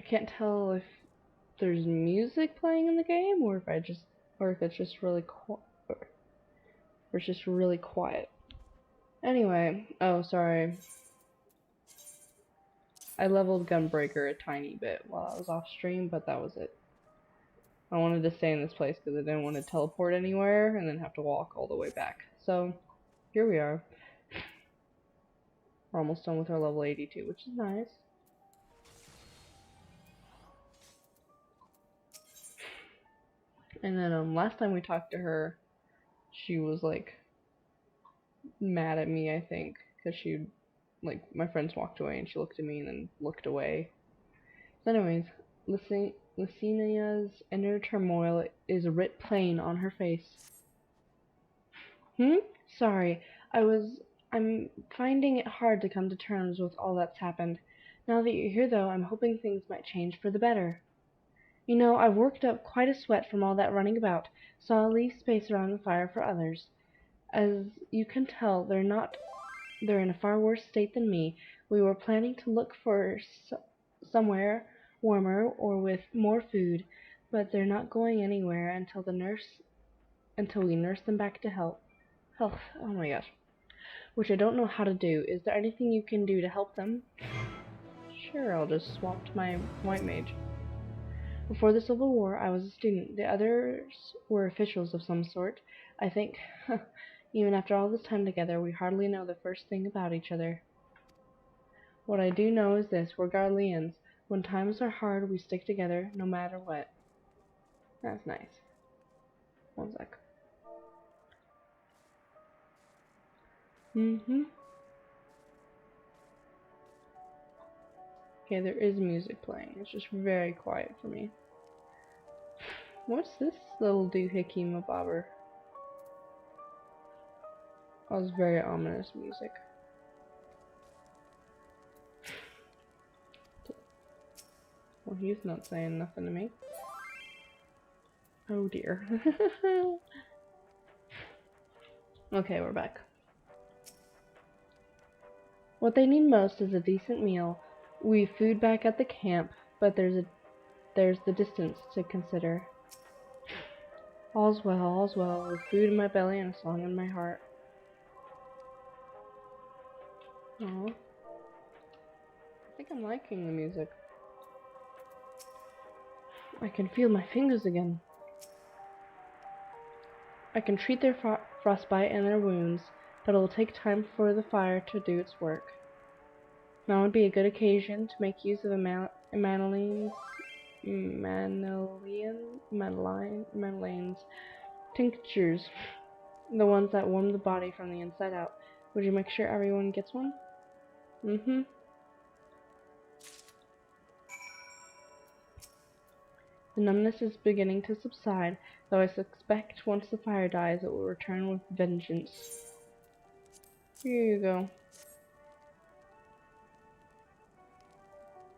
can't tell if there's music playing in the game or if it's just really quiet. Anyway, oh sorry. I leveled Gunbreaker a tiny bit while I was off stream, but that was it. I wanted to stay in this place because I didn't want to teleport anywhere and then have to walk all the way back. So, here we are. We're almost done with our level 82, which is nice. And then last time we talked to her, she was like mad at me, I think, because my friends walked away and she looked at me and then looked away. So anyways, Lucinia's inner turmoil is writ plain on her face. Sorry, I'm finding it hard to come to terms with all that's happened. Now that you're here though, I'm hoping things might change for the better. You know, I've worked up quite a sweat from all that running about, so I'll leave space around the fire for others. As you can tell, they're in a far worse state than me. We were planning to look for somewhere warmer or with more food, but they're not going anywhere until we nurse them back to health. Oh my gosh. Which I don't know how to do. Is there anything you can do to help them? Sure, I'll just swap to my white mage. Before the Civil War, I was a student. The others were officials of some sort, I think. Even after all this time together, we hardly know the first thing about each other. What I do know is this, we're Garleans. When times are hard, we stick together, no matter what. That's nice. One sec. Okay, there is music playing. It's just very quiet for me. What's this little doohickey mabobber? Oh, it's very ominous music. Well, he's not saying nothing to me. Oh dear. Okay, we're back. What they need most is a decent meal. We've food back at the camp, but there's the distance to consider. All's well, with food in my belly and a song in my heart. Aww. I think I'm liking the music. I can feel my fingers again. I can treat their frostbite and their wounds, but it will take time for the fire to do its work. Now would be a good occasion to make use of Manoline's tinctures, the ones that warm the body from the inside out. Would you make sure everyone gets one? The numbness is beginning to subside, though I suspect once the fire dies it will return with vengeance. Here you go.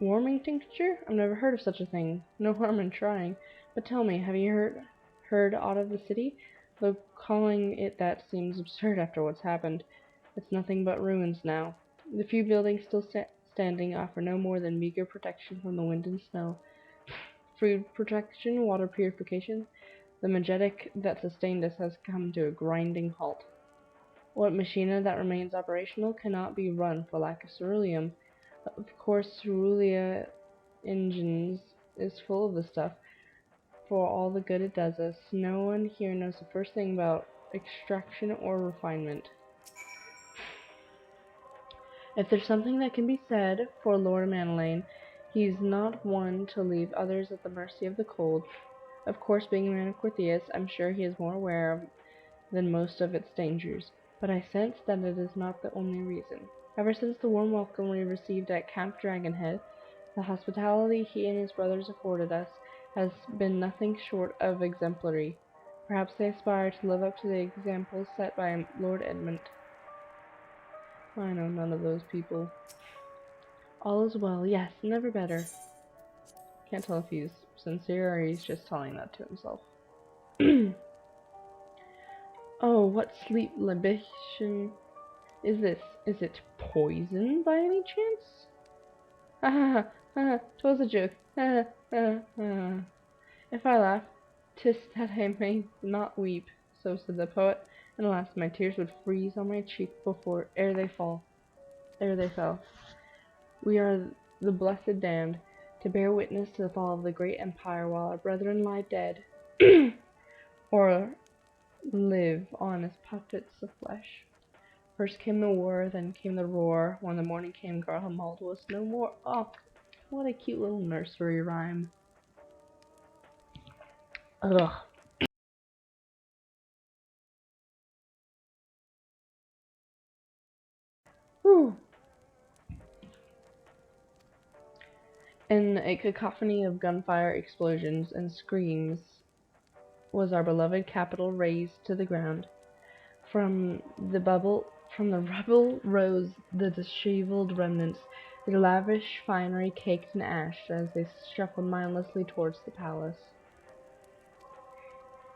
Warming tincture? I've never heard of such a thing. No harm in trying. But tell me, have you heard aught of the city? Though calling it that seems absurd after what's happened. It's nothing but ruins now. The few buildings still standing offer no more than meager protection from the wind and snow. Food protection, water purification. The majestic that sustained us has come to a grinding halt. What machina that remains operational cannot be run for lack of ceruleum. Of course, Cerulia Engines is full of the stuff for all the good it does us. No one here knows the first thing about extraction or refinement. If there's something that can be said for Lord Manolane, he's not one to leave others at the mercy of the cold. Of course, being a man of Corthias, I'm sure he is more aware than most of its dangers, but I sense that it is not the only reason. Ever since the warm welcome we received at Camp Dragonhead, the hospitality he and his brothers afforded us has been nothing short of exemplary. Perhaps they aspire to live up to the example set by Lord Edmund. I know none of those people. All is well, yes, never better. Can't tell if he's sincere or he's just telling that to himself. Oh, what sleep libation is this? Is it poison by any chance? Ha ha 'Twas a joke. If I laugh, 'tis that I may not weep, so said the poet, and alas, my tears would freeze on my cheek ere they fell. We are the blessed damned, to bear witness to the fall of the great empire while our brethren lie dead, or live on as puppets of flesh. First came the war, then came the roar. When the morning came, Garlemald was no more. Oh, what a cute little nursery rhyme. Ugh. Whew. In a cacophony of gunfire, explosions, and screams was our beloved capital razed to the ground. From the rubble rose the disheveled remnants, their lavish finery caked in ash as they shuffled mindlessly towards the palace,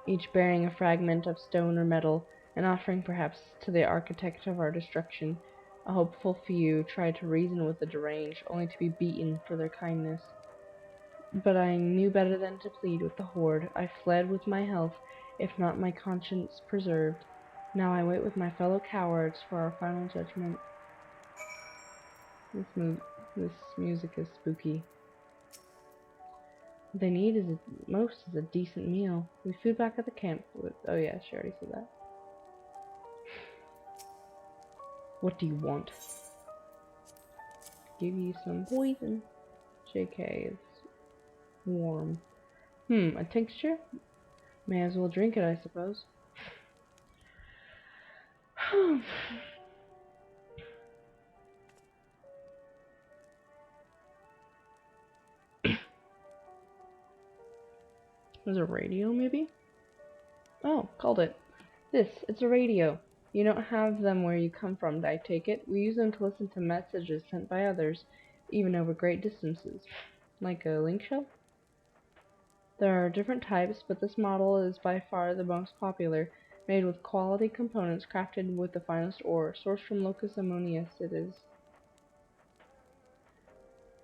each bearing a fragment of stone or metal, an offering perhaps to the architect of our destruction. A hopeful few tried to reason with the deranged, only to be beaten for their kindness. But I knew better than to plead with the horde. I fled with my health, if not my conscience preserved. Now I wait with my fellow cowards for our final judgment. This music is spooky. What they need most is a decent meal. We food back at the camp with. Oh yeah, she already said that. What do you want? Give you some poison. JK, it's warm. A tincture? May as well drink it, I suppose. There's a radio, maybe? Oh, called it. It's a radio. You don't have them where you come from, I take it. We use them to listen to messages sent by others, even over great distances. Like a link shell? There are different types, but this model is by far the most popular, made with quality components crafted with the finest ore, sourced from Locus Ammonius it is.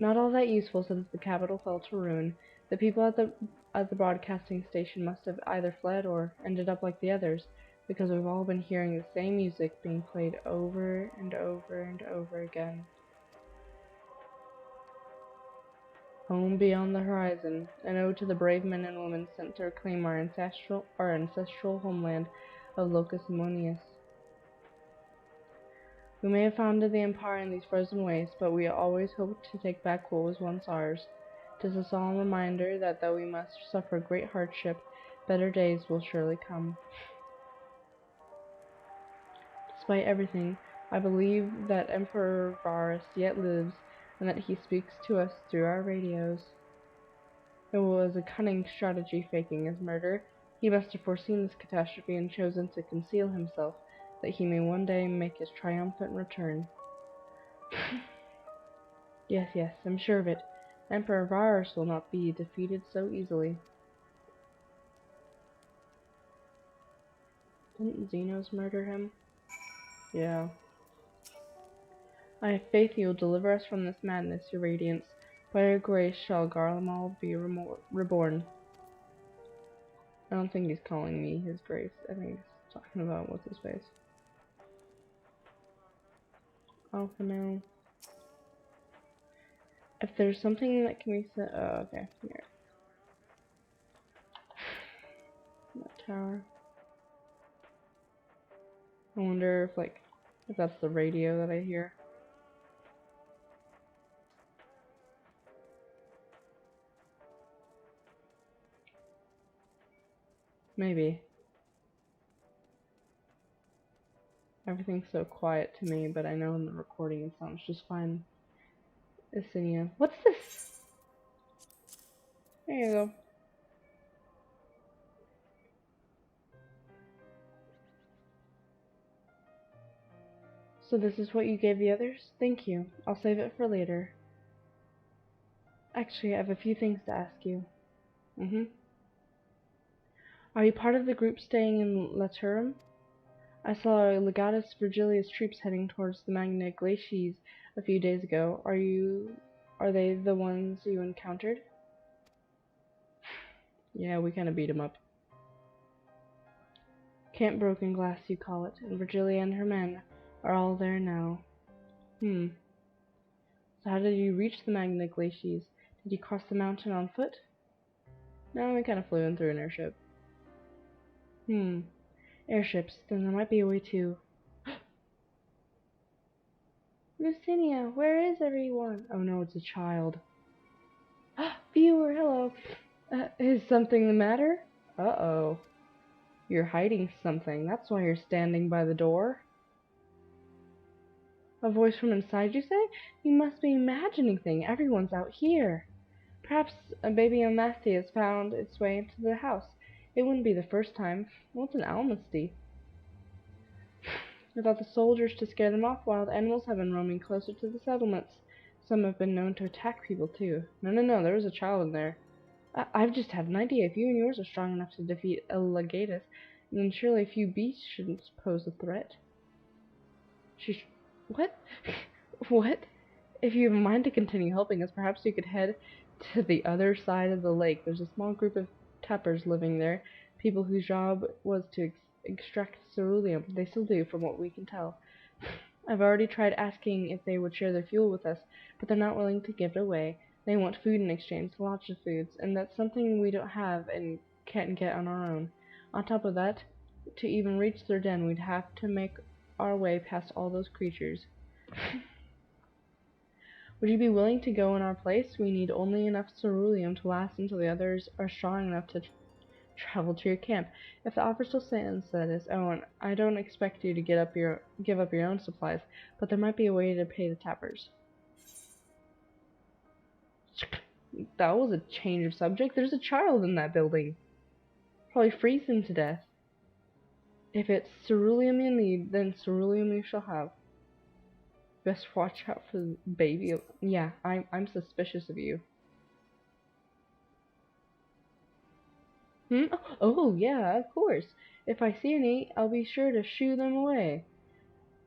Not all that useful since the capital fell to ruin. The people at the broadcasting station must have either fled or ended up like the others, because we've all been hearing the same music being played over and over and over again. Home beyond the horizon, an ode to the brave men and women sent to reclaim our ancestral homeland of Locus Ammonius. We may have founded the empire in these frozen wastes, but we always hoped to take back what was once ours. 'Tis a solemn reminder that though we must suffer great hardship, better days will surely come. Despite everything, I believe that Emperor Varus yet lives, and that he speaks to us through our radios. It was a cunning strategy faking his murder. He must have foreseen this catastrophe and chosen to conceal himself, that he may one day make his triumphant return. Yes, I'm sure of it. Emperor Varus will not be defeated so easily. Didn't Xenos murder him? Yeah. I have faith you will deliver us from this madness, your radiance. By your grace shall Garlemald be reborn. I don't think he's calling me his grace. I think he's talking about what's his face. Oh, for now. If there's something that can be said. Oh, okay. Here. That tower. I wonder if that's the radio that I hear. Maybe. Everything's so quiet to me, but I know in the recording it sounds just fine. Isinia. What's this? There you go. So this is what you gave the others? Thank you. I'll save it for later. Actually, I have a few things to ask you. Are you part of the group staying in Laturum? I saw Legatus Virgilius troops heading towards the Magna Glacies a few days ago. Are you Are they the ones you encountered? Yeah, we kind of beat 'em up. Camp Broken Glass, you call it, and Virgilia and her men are all there now. So how did you reach the Magna Glacies? Did you cross the mountain on foot? No, we kind of flew in through an airship. Airships, then there might be a way too. Lucinia, where is everyone? Oh no, it's a child. Viewer, hello. Is something the matter? Uh-oh. You're hiding something. That's why you're standing by the door. A voice from inside, you say? You must be imagining things. Everyone's out here. Perhaps a baby Almasty has found its way into the house. It wouldn't be the first time. What's an Almasty? Without the soldiers to scare them off, wild animals have been roaming closer to the settlements. Some have been known to attack people too. No, there was a child in there. I've just had an idea. If you and yours are strong enough to defeat a Legatus, then surely a few beasts shouldn't pose a threat. What? What? If you have a mind to continue helping us, perhaps you could head to the other side of the lake. There's a small group of tappers living there, people whose job was to extract ceruleum. They still do, from what we can tell. I've already tried asking if they would share their fuel with us, but they're not willing to give it away. They want food in exchange, lots of foods, and that's something we don't have and can't get on our own. On top of that, to even reach their den, we'd have to make our way past all those creatures. Would you be willing to go in our place? We need only enough ceruleum to last until the others are strong enough to travel to your camp. If the offer still stands, that is. Oh, and I don't expect you to give up your own supplies, but there might be a way to pay the tappers. That was a change of subject. There's a child in that building. Probably freeze him to death. If it's ceruleum you need, then ceruleum you shall have. Best watch out for the baby. Yeah, I'm suspicious of you. Oh, yeah, of course. If I see any, I'll be sure to shoo them away.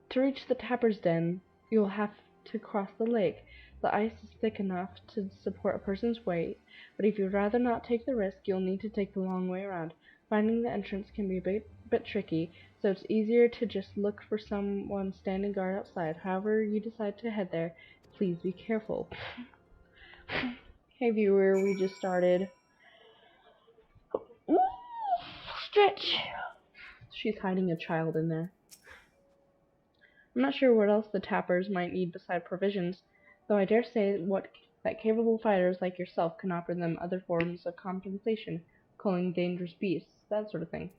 To reach the tapper's den, you'll have to cross the lake. The ice is thick enough to support a person's weight, but if you'd rather not take the risk, you'll need to take the long way around. Finding the entrance can be a bit tricky, so it's easier to just look for someone standing guard outside. However you decide to head there, please be careful. Hey viewer, we just started. Ooh, stretch! She's hiding a child in there. I'm not sure what else the tappers might need beside provisions, though I dare say that capable fighters like yourself can offer them other forms of compensation, culling dangerous beasts, that sort of thing.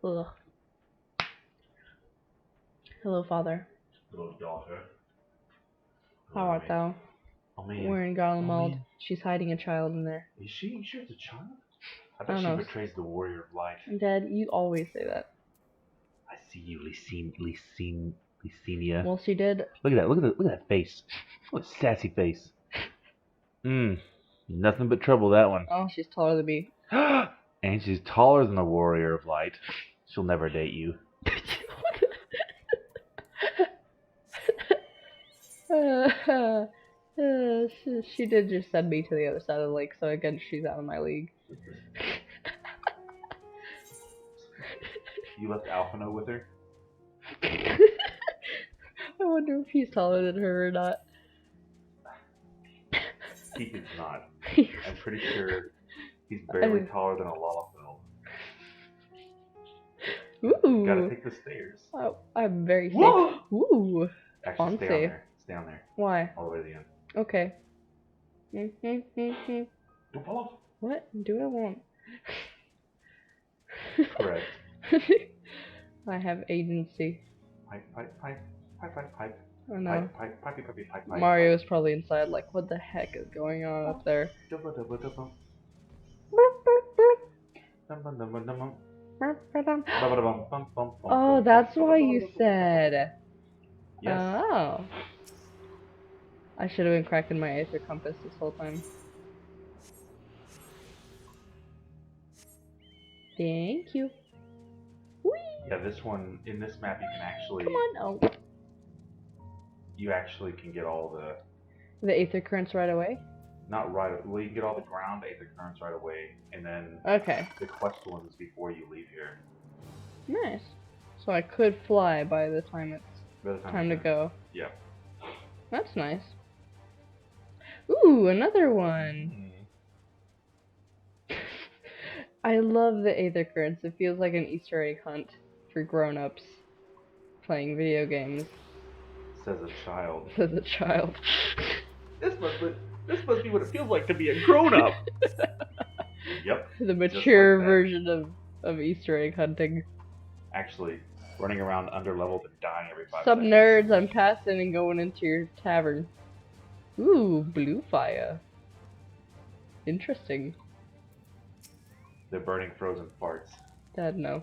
Ugh. Hello, father. Hello, daughter. How art thou? Oh man. Wearing Garlemald. She's hiding a child in there. Is she? You sure it's a child? I I bet don't she know. betrays the warrior of light. Dad, you always say that. I see you, Lysenia. Well, she did. Look at that face. What a sassy face. Nothing but trouble, that one. Oh, she's taller than me. And she's taller than the warrior of light. She'll never date you. She did just send me to the other side of the lake, so again, she's out of my league. You left Alphino with her? I wonder if he's taller than her or not. He is not. I'm pretty sure he's barely taller than a Lalafell. Ooh. Gotta take the stairs. Oh, I'm very safe. Ooh. Actually, stay on there. Stay on there. Why? All the way to the end. Okay. Don't fall off. What do I want? Correct. I have agency. Pipe. Oh no. Pipe. Mario is probably inside like, what the heck is going on up there? Oh, that's why you said. Yes. Oh. I should have been cracking my Aether Compass this whole time. Thank you. Whee! Yeah, this one, in this map, you can actually... Come on, oh. you actually can get all The aether currents right away? not right. Well, you can get all the ground aether currents right away, and then Okay. the quest ones before you leave here. Nice. So I could fly by the time it's By the time time to you're go. Yeah. That's nice. Ooh, another one. I love the aether currents. It feels like an Easter egg hunt for grown-ups playing video games. Says a child. Says a child. This must be what it feels like to be a grown-up. Yep. The mature like that. version of Easter egg hunting. Actually, running around underleveled and dying every 5 Sup seconds. nerds, I'm passing and going into your tavern. Ooh, blue fire. Interesting. They're burning frozen farts. Dad, no.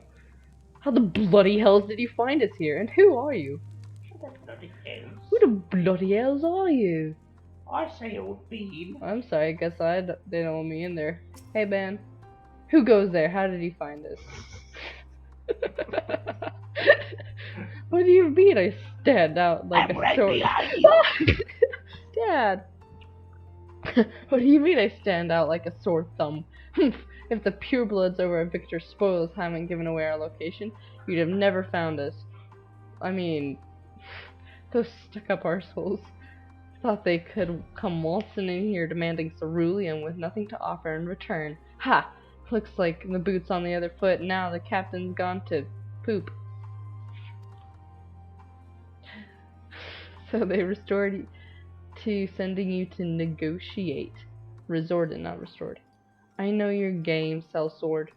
How the bloody hells did you find us here? And who are you? Who the bloody hells are you? I say, old bean. I'm sorry, I guess they don't want me in there. Hey, man. Who goes there? How did you find us? What do you mean I stand out like I'm a right sore... behind you. Dad! What do you mean I stand out like a sore thumb? If the purebloods over at Victor Spoils haven't given away our location, you'd have never found us. I mean, those stuck-up arseholes thought they could come waltzing in here demanding cerulean with nothing to offer in return. Ha! Looks like the boot's on the other foot, and now the captain's gone to poop. So they restored to sending you to negotiate. Resorted, not restored. I know your game, sellsword.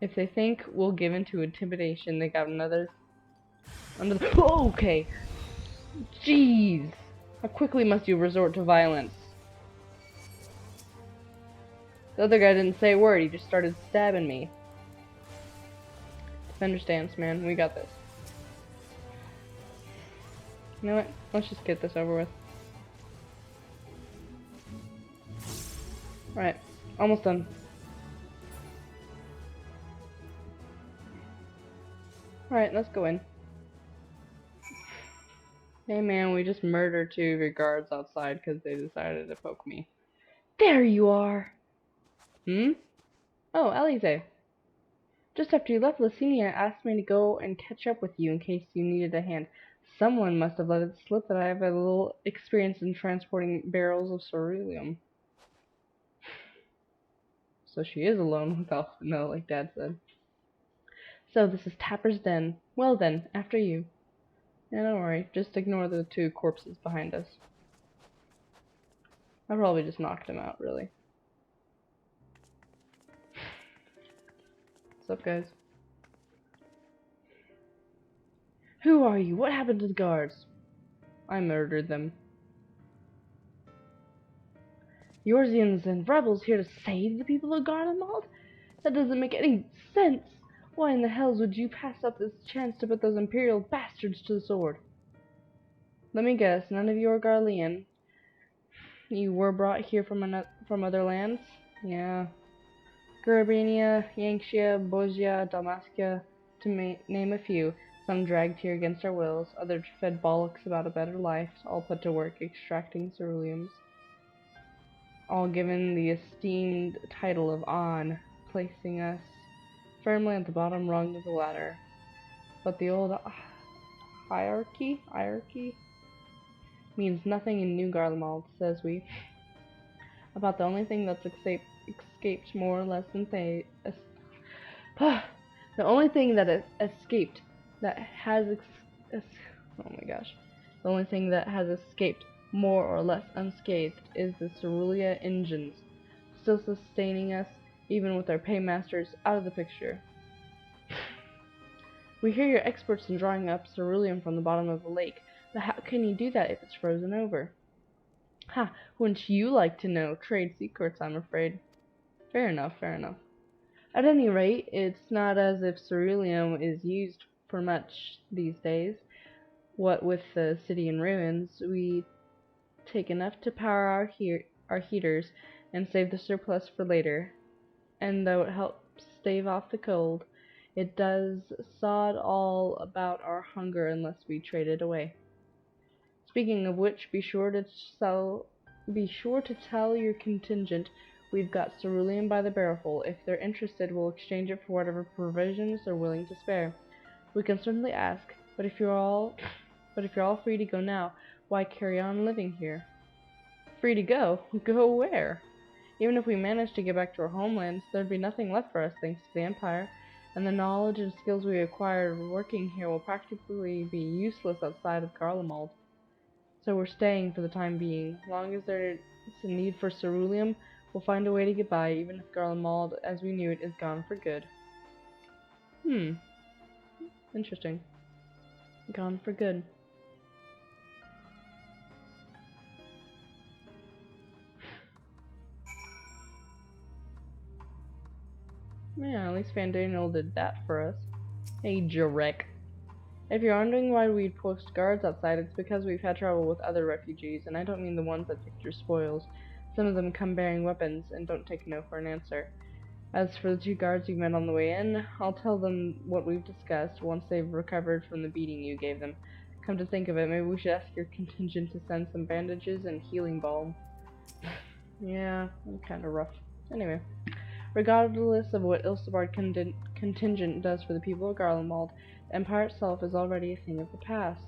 If they think we'll give in to intimidation, they got another... Oh, okay! Jeez! How quickly must you resort to violence? The other guy didn't say a word, he just started stabbing me. Defender stance, man. We got this. You know what? Let's just get this over with. Alright. Almost done. Alright, let's go in. Hey man, we just murdered 2 of your guards outside because they decided to poke me. There you are! Hmm? Oh, Alize. Just after you left, Lacinia asked me to go and catch up with you in case you needed a hand. Someone must have let it slip that I have a little experience in transporting barrels of ceruleum. So she is alone without no, like Dad said. So this is Tapper's Den. Well then, after you. Yeah, don't worry, just ignore the 2 corpses behind us. I probably just knocked him out, really. What's up, guys? Who are you? What happened to the guards? I murdered them. Yorzians and rebels here to save the people of Garlemald? That doesn't make any sense. Why in the hells would you pass up this chance to put those imperial bastards to the sword? Let me guess, none of you are Garlean. You were brought here from other lands? Yeah. Garabania, Yankshia, Bozia, Dalmatia, to name a few. Some dragged here against our wills, others fed bollocks about a better life, all put to work extracting ceruleums. All given the esteemed title of On, placing us firmly at the bottom rung of the ladder. But the old hierarchy means nothing in New Garlemald, says we. About the only thing that's escaped more or less than the only thing that escaped that has oh my gosh. The only thing that has escaped more or less unscathed is the Cerulia engines, still sustaining us even with our paymasters out of the picture. We hear you're experts in drawing up ceruleum from the bottom of the lake, but how can you do that if it's frozen over? Ha! Wouldn't you like to know? Trade secrets, I'm afraid. Fair enough, fair enough. At any rate, it's not as if ceruleum is used for much these days. What with the city in ruins, we take enough to power our heaters and save the surplus for later. And though it helps stave off the cold, it does sod all about our hunger unless we trade it away. Speaking of which, be sure to tell your contingent we've got cerulean by the barrelful. If they're interested, we'll exchange it for whatever provisions they're willing to spare. We can certainly ask, but if you're all free to go now, why carry on living here? Free to go? Go where? Even if we managed to get back to our homelands, there'd be nothing left for us thanks to the Empire, and the knowledge and skills we acquired working here will practically be useless outside of Garlemald. So we're staying for the time being. As long as there's a need for ceruleum, we'll find a way to get by, even if Garlemald, as we knew it, is gone for good. Interesting. Gone for good. Yeah, at least Van Daniel did that for us. Hey, Jarek. If you're wondering why we'd post guards outside, it's because we've had trouble with other refugees, and I don't mean the ones that take your spoils. Some of them come bearing weapons and don't take no for an answer. As for the 2 guards you met on the way in, I'll tell them what we've discussed once they've recovered from the beating you gave them. Come to think of it, maybe we should ask your contingent to send some bandages and healing balm. Yeah, kinda rough. Anyway, regardless of what Ilsebard contingent does for the people of Garlemald, the Empire itself is already a thing of the past.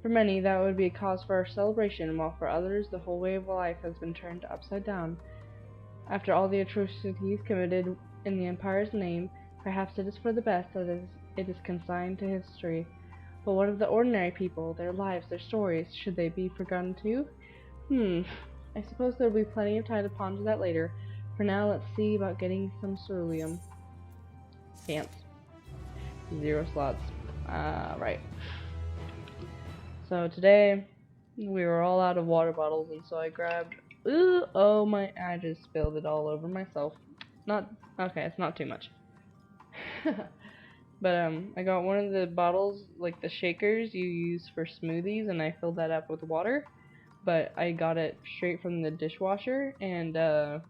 For many, that would be a cause for our celebration, while for others, the whole way of life has been turned upside down. After all the atrocities committed in the Empire's name, perhaps it is for the best that it is consigned to history. But what of the ordinary people, their lives, their stories? Should they be forgotten too? I suppose there'll be plenty of time to ponder that later. For now, let's see about getting some ceruleum. Pants. 0 slots. Right. So today, we were all out of water bottles, and so I grabbed... I just spilled it all over myself. Okay, it's not too much. But, I got one of the bottles, like the shakers you use for smoothies, and I filled that up with water. But I got it straight from the dishwasher, and,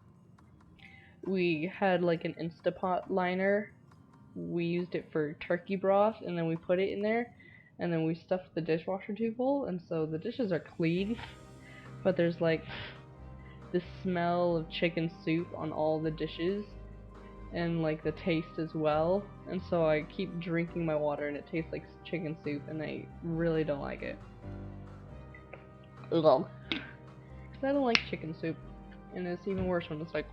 we had, like, an Instapot liner. We used it for turkey broth, and then we put it in there, and then we stuffed the dishwasher too full, and so the dishes are clean, but there's, like... the smell of chicken soup on all the dishes, and like the taste as well, and so I keep drinking my water and it tastes like chicken soup, and I really don't like it. Ugh. 'Cause I don't like chicken soup, and it's even worse when it's like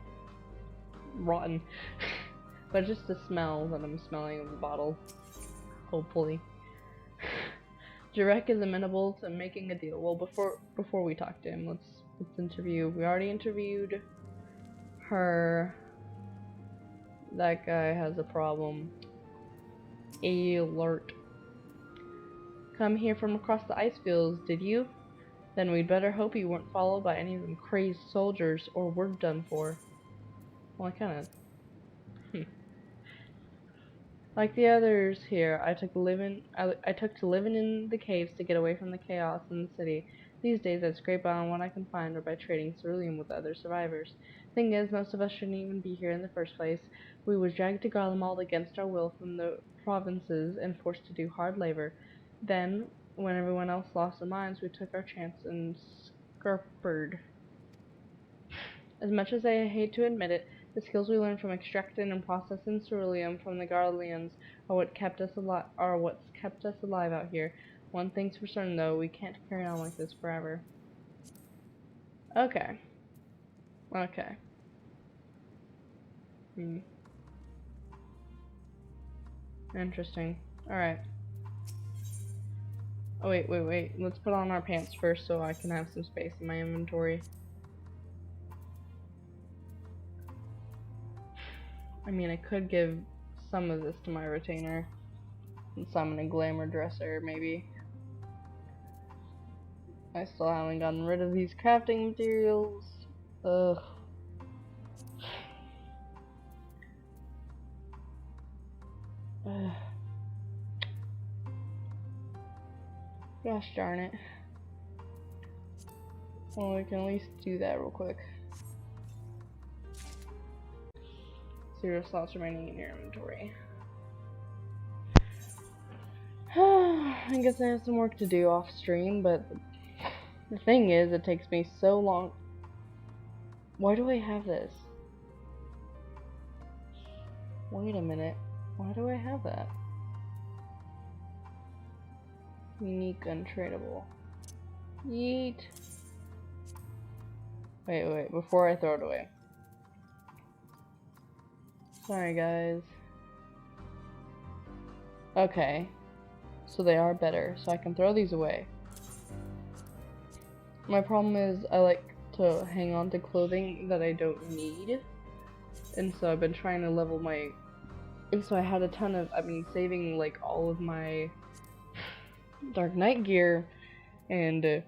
rotten. But just the smell that I'm smelling of the bottle, hopefully. Jarek is amenable to making a deal. Well, before we talk to him, let's interview. We already interviewed her. That guy has a problem. Alert. Come here from across the ice fields, did you? Then we'd better hope you weren't followed by any of them crazed soldiers, or we're done for. Well, I kinda... Like the others here, I took to living in the caves to get away from the chaos in the city. These days I scrape on what I can find or by trading ceruleum with other survivors. Thing is, most of us shouldn't even be here in the first place. We were dragged to Garlemald against our will from the provinces and forced to do hard labor. Then, when everyone else lost their minds, we took our chance and scarpered. As much as I hate to admit it, the skills we learned from extracting and processing ceruleum from the Garleans are what's kept us alive out here. One thing's for certain, though, we can't carry on like this forever. Okay. Okay. Interesting. Alright. Oh, wait. Let's put on our pants first so I can have some space in my inventory. I mean, I could give some of this to my retainer and some in a glamour dresser, maybe. I still haven't gotten rid of these crafting materials. Ugh. Gosh darn it. Well, we can at least do that real quick. 0 slots remaining in your inventory. I guess I have some work to do off stream, but the thing is, it takes me so long. Why do I have this? Wait a minute. Why do I have that? Unique, untradeable. Yeet. Wait, before I throw it away. Sorry, guys. Okay. So they are better, so I can throw these away. My problem is I like to hang on to clothing that I don't need. And so I've been trying to level my... So I had a ton of... saving like all of my Dark Knight gear and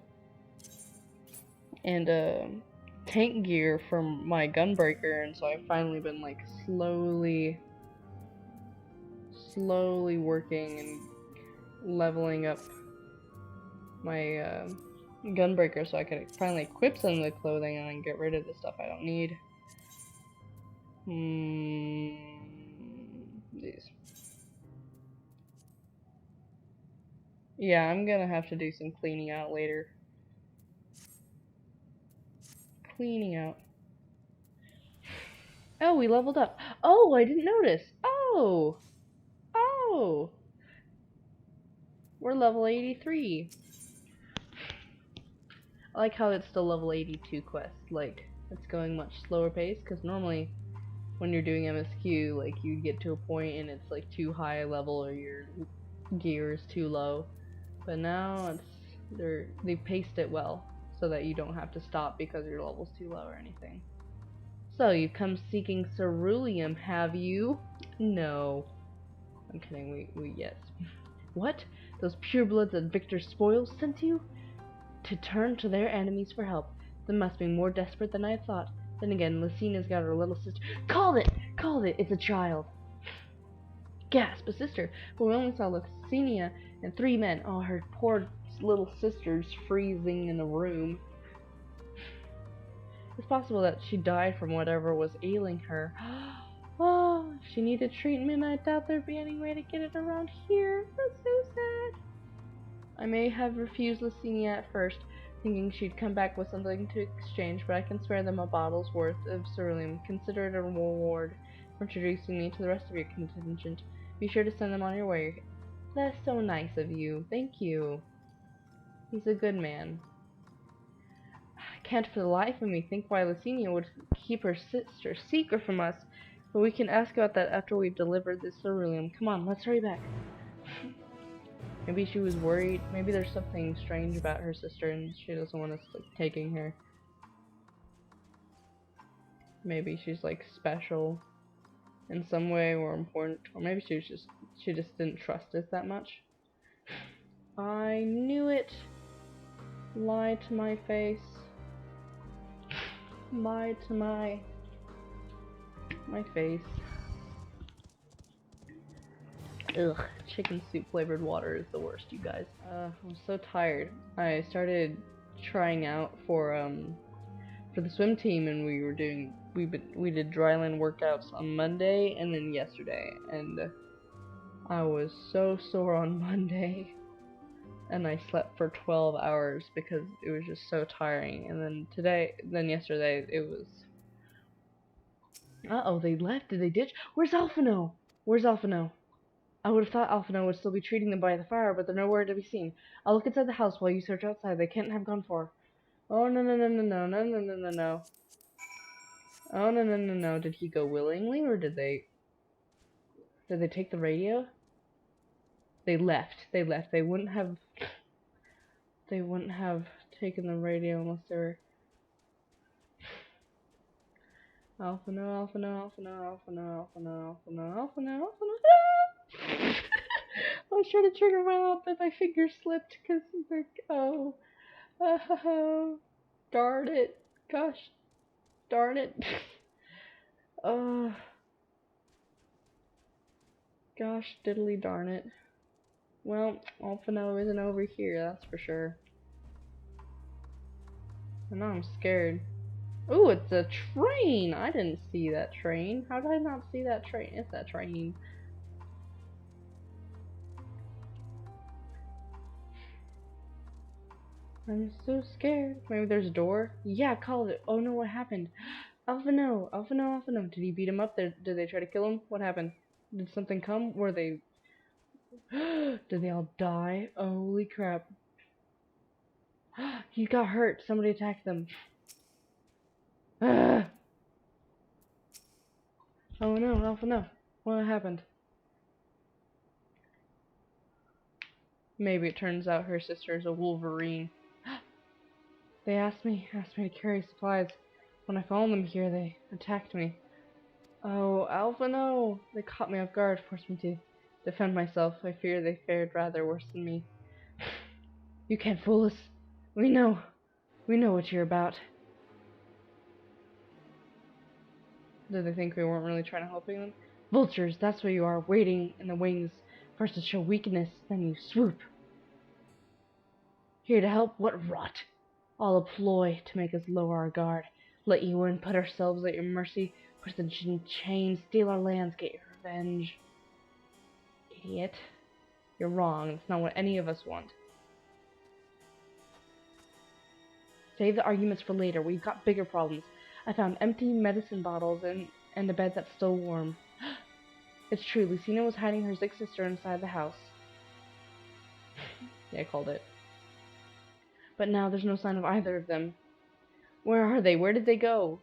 tank gear from my Gunbreaker, and so I've finally been like slowly working and leveling up my Gunbreaker so I can finally equip some of the clothing and then get rid of the stuff I don't need. These. Yeah, I'm gonna have to do some cleaning out later. Cleaning out. Oh, we leveled up. Oh, I didn't notice. Oh! We're level 83. I like how it's still level 82 quest. Like, it's going much slower pace, because normally when you're doing MSQ, like, you get to a point and it's like too high a level or your gear is too low. But now they've paced it well, so that you don't have to stop because your level's too low or anything. So, you've come seeking ceruleum, have you? No. I'm kidding, yes. What? Those purebloods that Victor Spoils sent you? To turn to their enemies for help. They must be more desperate than I had thought. Then again, Lucina's got her little sister. Called it! It's a child! Gasp, a sister. But we only saw Lucina and 3 men. Oh, her poor little sister's freezing in a room. It's possible that she died from whatever was ailing her. Oh, if she needed treatment, I doubt there'd be any way to get it around here. That's so sad. I may have refused Lucina at first, thinking she'd come back with something to exchange, but I can spare them a bottle's worth of ceruleum. Consider it a reward for introducing me to the rest of your contingent. Be sure to send them on your way. That's so nice of you. Thank you. He's a good man. I can't for the life of me think why Lucina would keep her sister secret from us, but we can ask about that after we've delivered this ceruleum. Come on, let's hurry back. Maybe she was worried. Maybe there's something strange about her sister and she doesn't want us like taking her. Maybe she's like special in some way or important, or maybe she just didn't trust us that much. I knew it. Lie to my face. Lie to my face. Ugh, chicken soup flavored water is the worst, you guys. I'm so tired. I started trying out for the swim team, and we did dryland workouts on Monday and then yesterday, and I was so sore on Monday, and I slept for 12 hours because it was just so tiring. And then yesterday it was. Uh-oh, they left. Did they ditch? Where's Alphino? I would have thought Alphino would still be treating them by the fire, but they're nowhere to be seen. I'll look inside the house while you search outside. They can't have gone far. Oh, no. Oh, no. Did he go willingly, or did they take the radio? They left. They wouldn't have taken the radio unless they were... Alphino. I was trying to trigger my out, but my finger slipped because like, oh, darn it, gosh, darn it, gosh, diddly darn it. Well, Alphino isn't over here, that's for sure. And now I'm scared. Ooh, it's a train! I didn't see that train. How did I not see that train? It's that train. I'm so scared. Maybe there's a door? Yeah, called it. Oh no, what happened? Alpha no. Alpha no, Alpha no. Did he beat him up? Did they try to kill him? What happened? Did something come? Were they... Did they all die? Holy crap. He got hurt. Somebody attacked them. Oh no, Alpha no. What happened? Maybe it turns out her sister is a Wolverine. They asked me to carry supplies. When I found them here, they attacked me. Oh, Alpha no! They caught me off guard, forced me to defend myself. I fear they fared rather worse than me. You can't fool us. We know what you're about. Did they think we weren't really trying to help them? Vultures, that's what you are, waiting in the wings. First to show weakness, then you swoop. Here to help? What rot! All a ploy to make us lower our guard. Let you in, put ourselves at your mercy, put us in chains, steal our lands, get your revenge. Idiot. You're wrong, that's not what any of us want. Save the arguments for later, we've got bigger problems. I found empty medicine bottles and a bed that's still warm. It's true, Lucina was hiding her sick sister inside the house. Yeah, I called it. But now there's no sign of either of them. Where are they? Where did they go?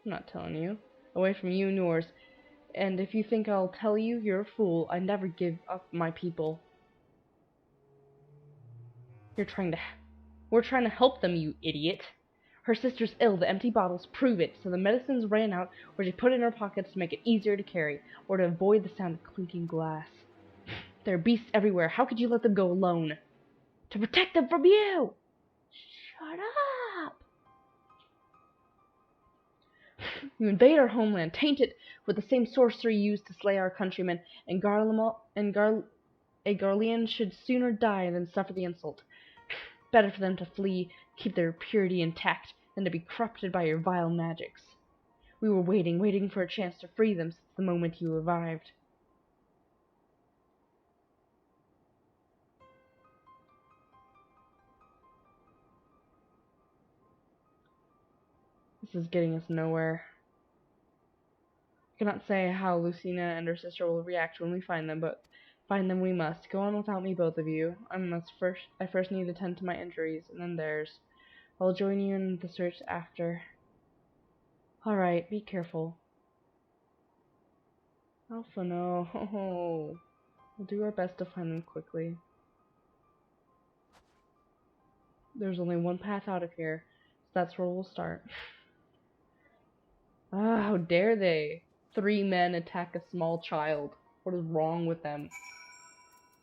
I'm not telling you. Away from you and yours. And if you think I'll tell you, you're a fool. I never give up my people. We're trying to help them, you idiot. Her sister's ill. The empty bottles prove it. So the medicines ran out, or she put it in her pockets to make it easier to carry, or to avoid the sound of clinking glass. There are beasts everywhere. How could you let them go alone? To protect them from you! Shut up! You invade our homeland, taint it with the same sorcery used to slay our countrymen, and a Garlean should sooner die than suffer the insult. Better for them to flee, keep their purity intact, than to be corrupted by your vile magics. We were waiting for a chance to free them since the moment you arrived. This is getting us nowhere. I cannot say how Lucina and her sister will react when we find them, but find them we must. Go on without me, both of you. I first need to tend to my injuries, and then theirs. I'll join you in the search after. Alright, be careful. Alpha, no. Oh, we'll do our best to find them quickly. There's only one path out of here, so that's where we'll start. Ah, how dare they! 3 men attack a small child. What is wrong with them?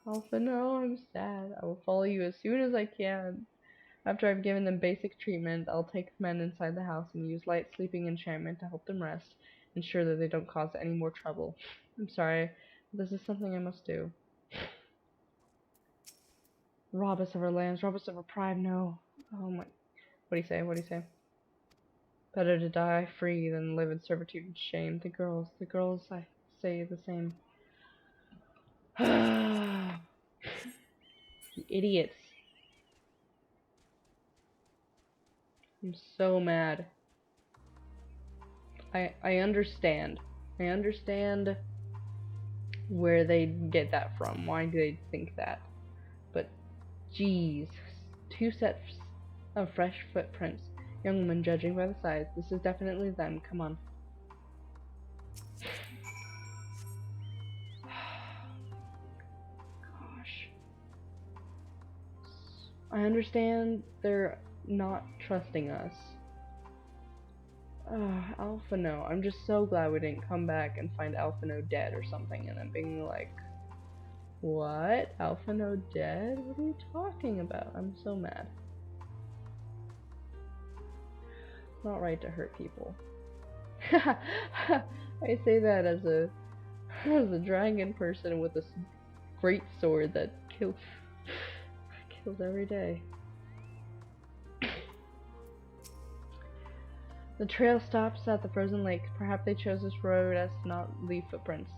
Alpha, no, I'm sad. I will follow you as soon as I can. After I've given them basic treatment, I'll take the men inside the house and use light sleeping enchantment to help them rest, ensure that they don't cause any more trouble. I'm sorry, but this is something I must do. Rob us of our lands, rob us of our pride, no. Oh my... What do you say? What do you say? Better to die free than live in servitude and shame. The girls, I say the same. You idiots. I'm so mad. I understand. I understand where they get that from. Why do they think that? But, geez. 2 sets of fresh footprints. Young woman, judging by the size. This is definitely them. Come on. Gosh. I understand they're not trusting us. Alpha no. I'm just so glad we didn't come back and find Alpha no dead or something and then being like, what? Alpha no dead? What are you talking about? I'm so mad. Not right to hurt people. I say that as a dragon person with a great sword that kills every day. The trail stops at the frozen lake. Perhaps they chose this road as to not leave footprints.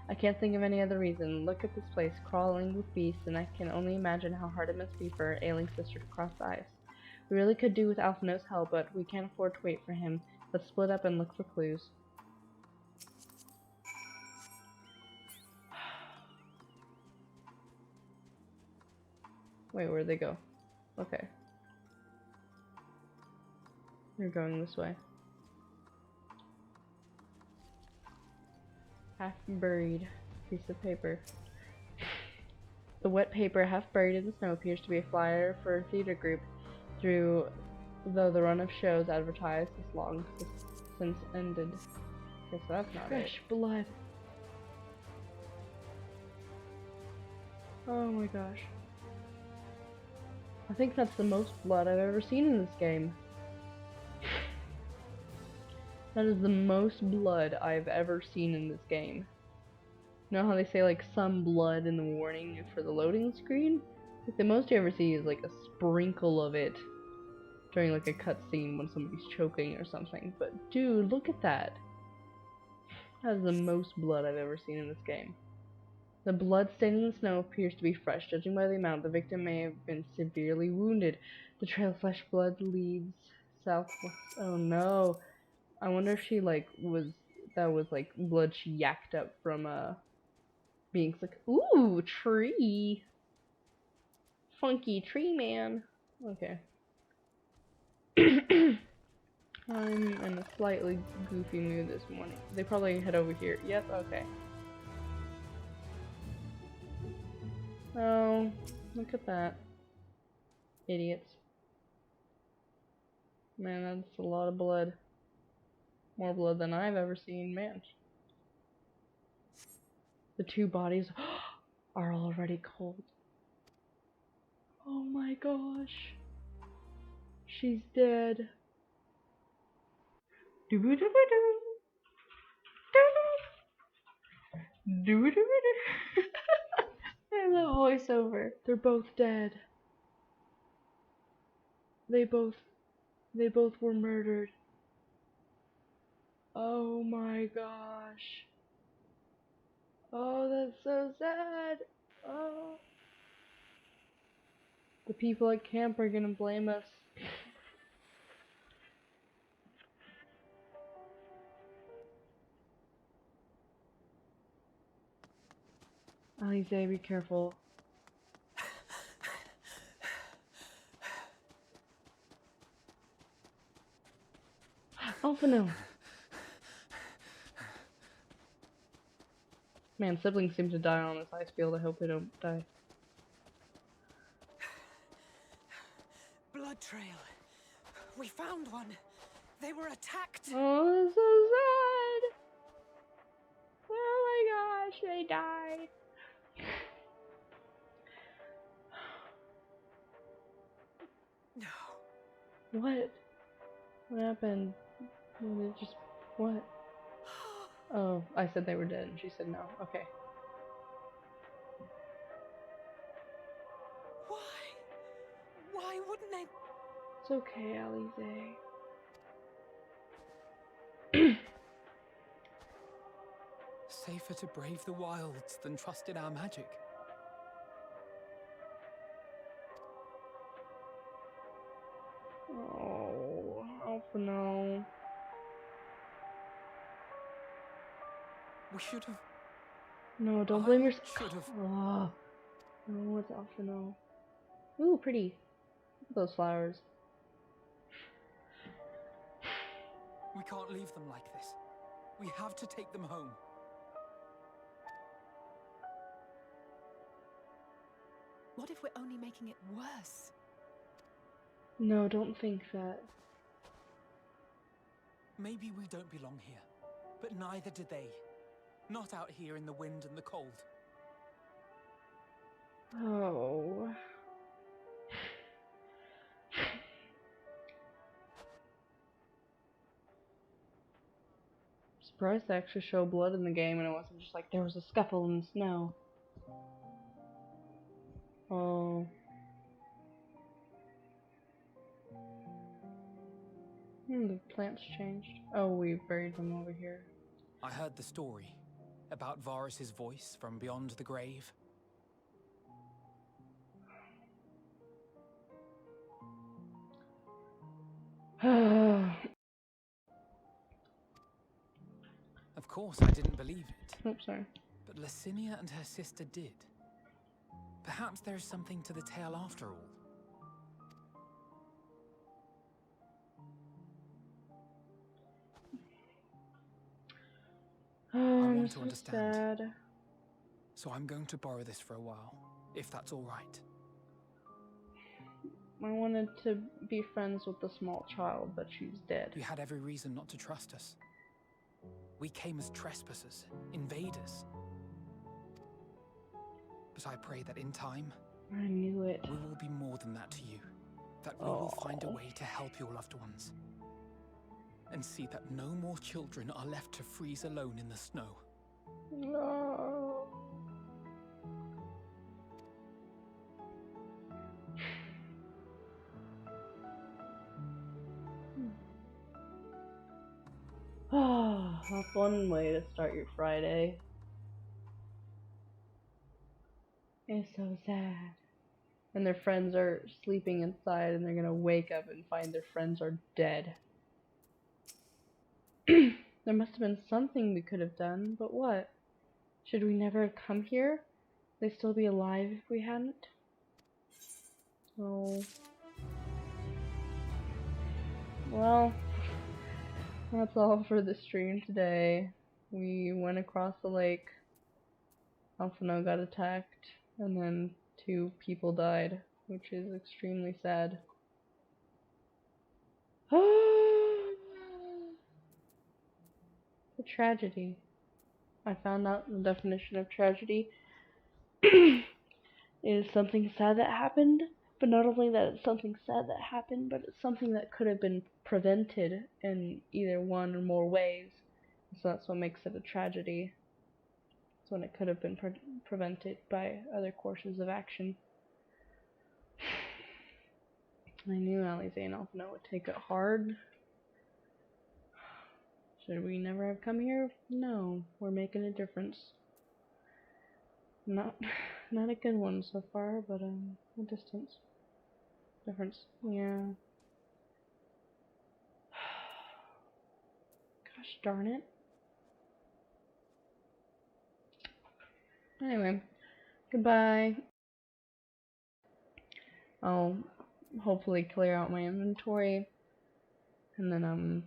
I can't think of any other reason. Look at this place, crawling with beasts, and I can only imagine how hard it must be for our ailing sister to cross the ice. We really could do with Alphino's help, but we can't afford to wait for him. Let's split up and look for clues. Wait, where'd they go? Okay. They're going this way. Half buried piece of paper. The wet paper, half buried in the snow, appears to be a flyer for a theater group, though the run of shows advertised has long since ended. Guess that's not Fresh blood. Oh my gosh. I think that's the most blood I've ever seen in this game. That is the most blood I've ever seen in this game. You know how they say like some blood in the warning for the loading screen? Like the most you ever see is like a sprinkle of it during like a cutscene when somebody's choking or something. But dude, look at that. That is the most blood I've ever seen in this game. The blood stain in the snow appears to be fresh. Judging by the amount, the victim may have been severely wounded. The trail of fresh blood leads southwest. Oh no. I wonder if she like that was like blood she yacked up from being sick. Ooh, tree. Funky tree man. Okay. I'm in a slightly goofy mood this morning. They probably head over here. Yep, okay. Oh, look at that. Idiots. Man, that's a lot of blood. More blood than I've ever seen, man. The two bodies are already cold. Oh my gosh. She's dead. I love voiceover. They're both dead. They both were murdered. Oh my gosh. Oh, that's so sad. Oh. The people at camp are gonna blame us. Alize, be careful. Alphino! Man, siblings seem to die on this ice field. I hope they don't die. Blood trail. We found one. They were attacked. Oh, that's so sad. Oh my gosh, they died. No. What? What happened? What? Oh, I said they were dead and she said no. Okay. Why wouldn't they? It's okay, Alize. Safer to brave the wilds than trust in our magic. Oh, Alphino. We should have. No, don't blame yourself. Should have. Oh, no, it's Alphino. Ooh, pretty. Look at those flowers. We can't leave them like this. We have to take them home. What if we're only making it worse? No, don't think that. Maybe we don't belong here, but neither do they. Not out here in the wind and the cold. Oh. Surprised they actually show blood in the game and it wasn't just like there was a scuffle in the snow. Oh. The plants changed. Oh, we buried them over here. I heard the story. About Varus's voice from beyond the grave? Of course, I didn't believe it. Oops, sorry. But Licinia and her sister did. Perhaps there is something to the tale after all. Oh, I I'm want to so understand. sad. So I'm going to borrow this for a while, if that's all right. I wanted to be friends with the small child, but she's dead. You had every reason not to trust us. We came as trespassers, invaders. But I pray that in time, I knew it. we will be more than that to you. That we will find a way to help your loved ones. And see that no more children are left to freeze alone in the snow. No. Oh, a fun way to start your Friday. It's so sad. And their friends are sleeping inside and they're gonna wake up and find their friends are dead. There must have been something we could have done, but what? Should we never have come here? Would they still be alive if we hadn't? Oh. Well, that's all for the stream today. We went across the lake. Alphino got attacked, and then 2 people died, which is extremely sad. The tragedy. I found out the definition of tragedy. It is something sad that happened, but not only that it's something sad that happened, but it's something that could have been prevented in either one or more ways. So that's what makes it a tragedy. It's when it could have been prevented by other courses of action. I knew Alize and Alphino would take it hard. Should we never have come here? No, we're making a difference. Not a good one so far, but a difference. Yeah. Gosh darn it. Anyway, goodbye. I'll hopefully clear out my inventory, and then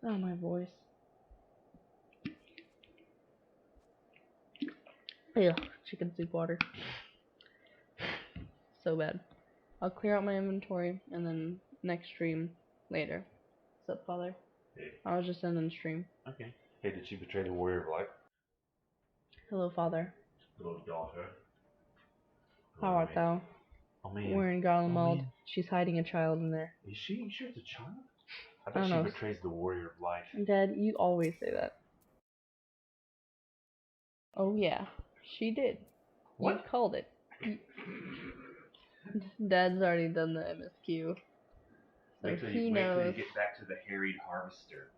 oh, my voice. Ugh, chicken soup water. So bad. I'll clear out my inventory, and then next stream later. What's up, Father? Hey. I was just ending stream. Okay. Hey, did she betray the warrior of light? Hello, Father. Hello, daughter. How art thou? Oh man. We're in Garlemald. man. She's hiding a child in there. Is she? You sure it's a child? I I bet don't she know. betrays the warrior of light. Dad, you always say that. Oh yeah, she did. What? You called it. Dad's already done the MSQ. So Wait till he you knows. get back to the harried harvester.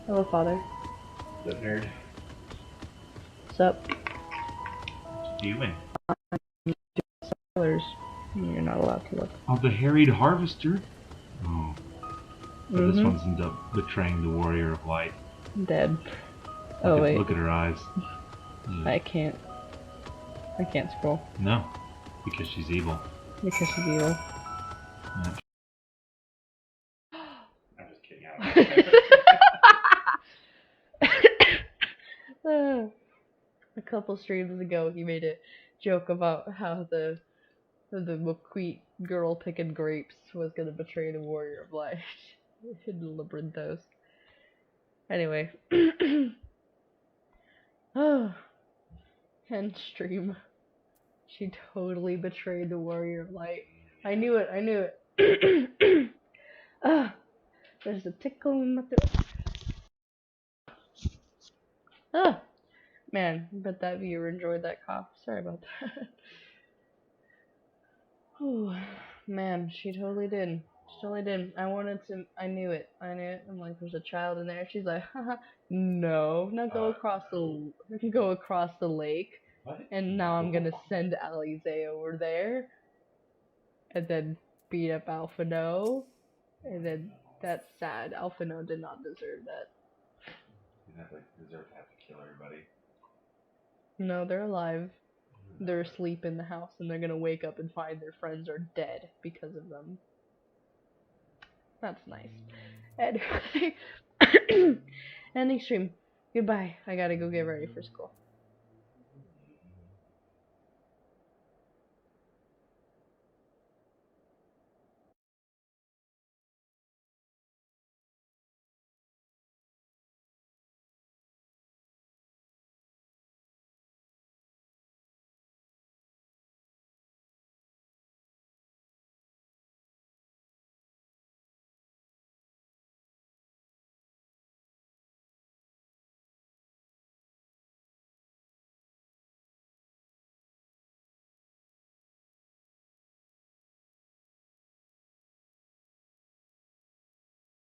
Hello, Father. The nerd. What's up? What you doing? Spoilers. You're not allowed to look. Oh, the harried harvester? Oh. But this Mhm. one's betraying the warrior of light. Dead. Oh wait. Look at her eyes. I can't scroll. No, because she's evil. Because she's evil. Yeah. I'm just kidding. A couple streams ago, he made a joke about how the McQueen girl picking grapes was gonna betray the warrior of light in Labyrinthos. Anyway. Oh. End stream. She totally betrayed the warrior of light. I knew it. Ah, there's a tickle in my throat. Ah, man, bet that viewer enjoyed that cough. Sorry about that. Whew, man, she totally did. She really didn't. I wanted to. I knew it. I knew it. I'm like, there's a child in there. She's like, haha, no. Now go across the lake. What? And now I'm gonna send Alize over there, and then beat up Alphino, and then that's sad. Alphino did not deserve that. You deserve to have to kill everybody. No, they're alive. They're asleep in the house, and they're gonna wake up and find their friends are dead because of them. That's nice. Anyway, ending stream. Goodbye. I gotta go get ready for school.